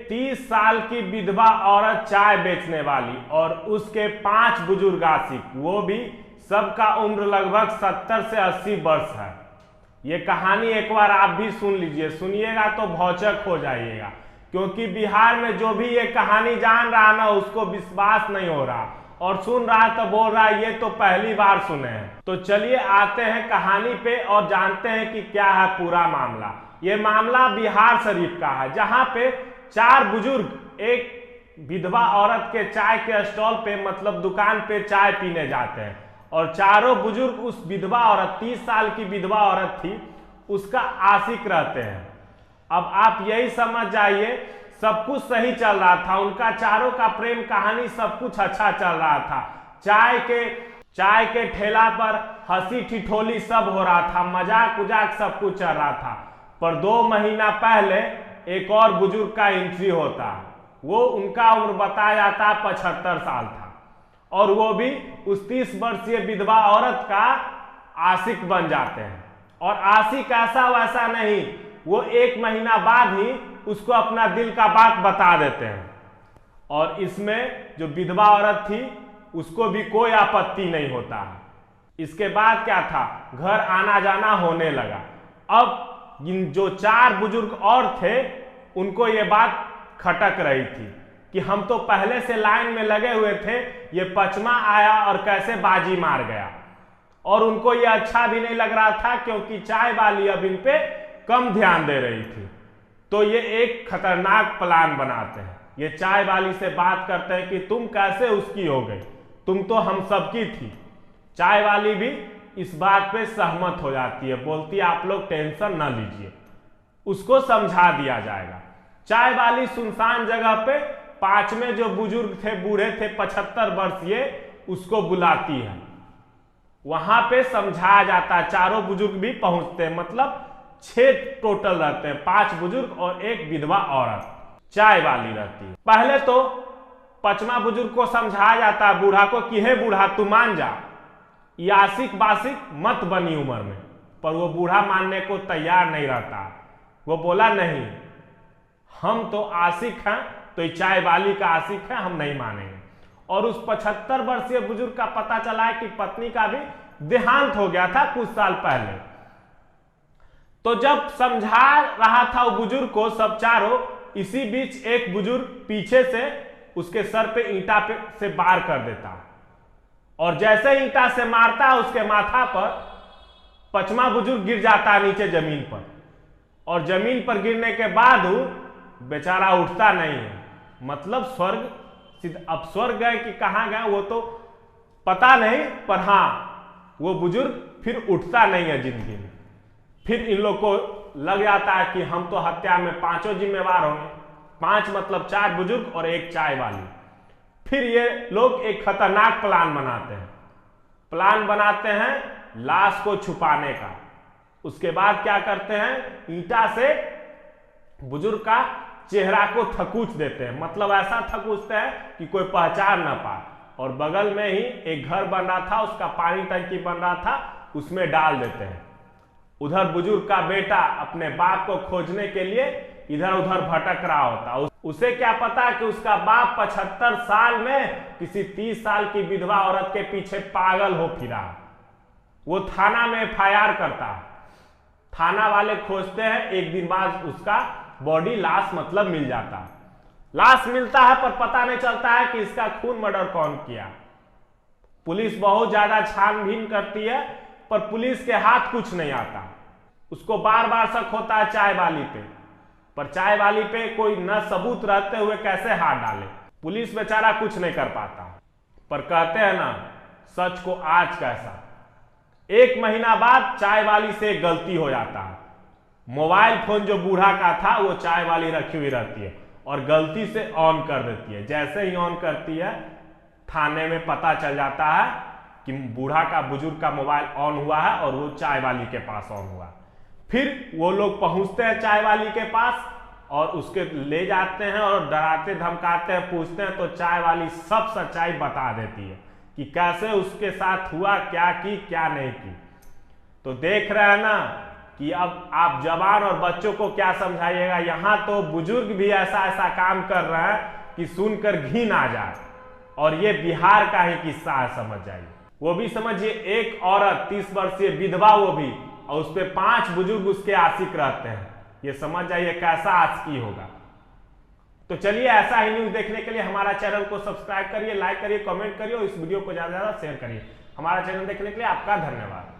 30 साल की विधवा औरत चाय बेचने वाली और उसके 5 बुजुर्ग आशिक, वो भी सबका उम्र लगभग 70 से 80 वर्ष है। ये कहानी एक बार आप भी सुन लीजिए, सुनिएगा तो भौचक हो जाइएगा, क्योंकि बिहार में जो भी ये कहानी जान रहा ना उसको विश्वास नहीं हो रहा, और सुन रहा तो बोल रहा ये तो पहली बार सुने हैं। तो चलिए आते हैं कहानी पे और जानते हैं कि क्या है पूरा मामला। ये मामला बिहार शरीफ का है, जहां पे 4 बुजुर्ग एक विधवा औरत के चाय के स्टॉल पे मतलब दुकान पे चाय पीने जाते हैं, और चारों बुजुर्ग उस विधवा औरत 30 साल की विधवा औरत थी उसका आशिक रहते हैं। अब आप यही समझ जाइए, सब कुछ सही चल रहा था, उनका चारों का प्रेम कहानी सब कुछ अच्छा चल रहा था। चाय के ठेला पर हंसी ठिठोली सब हो रहा था, मजाक उजाक सब कुछ चल रहा था। पर 2 महीना पहले एक और बुजुर्ग का एंट्री होता, वो उनका उम्र बताया जाता 75 साल था, और वो भी उस 30 वर्षीय विधवा औरत का आशिक बन जाते हैं। और आशिक ऐसा वैसा नहीं, वो 1 महीना बाद ही उसको अपना दिल का बात बता देते हैं। और इसमें जो विधवा औरत थी उसको भी कोई आपत्ति नहीं होता है। इसके बाद क्या था, घर आना जाना होने लगा। अब इन जो 4 बुजुर्ग और थे उनको ये बात खटक रही थी कि हम तो पहले से लाइन में लगे हुए थे, ये पचमा आया और कैसे बाजी मार गया। और उनको ये अच्छा भी नहीं लग रहा था, क्योंकि चाय वाली अब इन पे कम ध्यान दे रही थी। तो ये एक खतरनाक प्लान बनाते हैं। ये चाय वाली से बात करते हैं कि तुम कैसे उसकी हो गई, तुम तो हम सबकी थी। चाय वाली भी इस बात पे सहमत हो जाती है, बोलती है आप लोग टेंशन ना लीजिए, उसको समझा दिया जाएगा। चाय वाली सुनसान जगह पे 5वें जो बुजुर्ग थे, बूढ़े थे 75 वर्षीय, उसको बुलाती है। वहां पे समझाया जाता है, चारों बुजुर्ग भी पहुंचते हैं, मतलब 6 टोटल रहते हैं, 5 बुजुर्ग और एक विधवा औरत चाय वाली रहती है। पहले तो 5वां बुजुर्ग को समझाया जाता है बूढ़ा को कि हे बूढ़ा तू मान जा, ये आशिक बाशिक मत बनी उम्र में। पर वो बूढ़ा मानने को तैयार नहीं रहता। वो बोला नहीं, हम तो आशिक हैं, तो ये चाय वाली का आशिक है, हम नहीं मानेंगे। और उस 75 वर्षीय बुजुर्ग का पता चला है कि पत्नी का भी देहांत हो गया था कुछ साल पहले। तो जब समझा रहा था वो बुजुर्ग को सब चारों, इसी बीच एक बुजुर्ग पीछे से उसके सर पे ईंटा से वार कर देता, और जैसे ईंटा से मारता उसके माथा पर 5वां बुजुर्ग गिर जाता है नीचे जमीन पर। और जमीन पर गिरने के बाद वो बेचारा उठता नहीं है, मतलब स्वर्ग अब स्वर्ग गए कि कहां गए वो तो पता नहीं, पर हाँ वो बुजुर्ग फिर उठता नहीं है जिंदगी में। फिर इन लोग को लग जाता है कि हम तो हत्या में 5 जिम्मेवार होंगे, 5 मतलब 4 बुजुर्ग और एक चाय वाली। फिर ये लोग एक खतरनाक प्लान बनाते हैं लाश को छुपाने का। उसके बाद क्या करते हैं, ईंटा से बुजुर्ग का चेहरा को थकूच देते हैं, मतलब ऐसा थकूचते हैं कि कोई पहचान ना पाए। और बगल में ही एक घर बन रहा था, उसका पानी टंकी बन रहा था, उसमें डाल देते हैं। उधर बुजुर्ग का बेटा अपने बाप को खोजने के लिए इधर उधर भटक रहा होता। उसे क्या पता कि उसका बाप 75 साल में किसी 30 साल की विधवा औरत के पीछे पागल हो फिरा। वो थाना में FIR करता, थाना वाले खोजते हैं, एक दिन बाद उसका बॉडी लाश मतलब मिल जाता। लाश मिलता है पर पता नहीं चलता है कि इसका खून मर्डर कौन किया। पुलिस बहुत ज्यादा छानबीन करती है, पर पुलिस के हाथ कुछ नहीं आता। उसको बार बार शक होता है चाय वाली पे, पर चाय वाली पे कोई न सबूत रहते हुए कैसे हाथ डाले। पुलिस बेचारा कुछ नहीं कर पाता। पर कहते हैं ना, सच को आज कैसा। 1 महीना बाद चाय वाली से एक गलती हो जाता है। मोबाइल फोन जो बूढ़ा का था वो चाय वाली रखी हुई रहती है, और गलती से ऑन कर देती है। जैसे ही ऑन करती है, थाने में पता चल जाता है कि बूढ़ा का बुजुर्ग का मोबाइल ऑन हुआ है और वो चाय वाली के पास ऑन हुआ। फिर वो लोग पहुंचते हैं चाय वाली के पास और उसके ले जाते हैं और डराते धमकाते हैं, पूछते हैं, तो चाय वाली सब सच्चाई बता देती है कि कैसे उसके साथ हुआ, क्या की क्या नहीं की। तो देख रहे हैं ना कि अब आप जवान और बच्चों को क्या समझाइएगा। यहाँ तो बुजुर्ग भी ऐसा ऐसा काम कर रहे हैं कि सुनकर घिन आ जाए। और ये बिहार का ही किस्सा है, समझ जाइए। वो भी समझिए, एक औरत 30 वर्षीय विधवा, वो भी, और उस पे 5 बुजुर्ग उसके आशिक रहते हैं। ये समझ जाइए कैसा आशिकी होगा। तो चलिए, ऐसा ही न्यूज देखने के लिए हमारा चैनल को सब्सक्राइब करिए, लाइक करिए, कमेंट करिए और इस वीडियो को ज्यादा से ज्यादा शेयर करिए। हमारा चैनल देखने के लिए आपका धन्यवाद।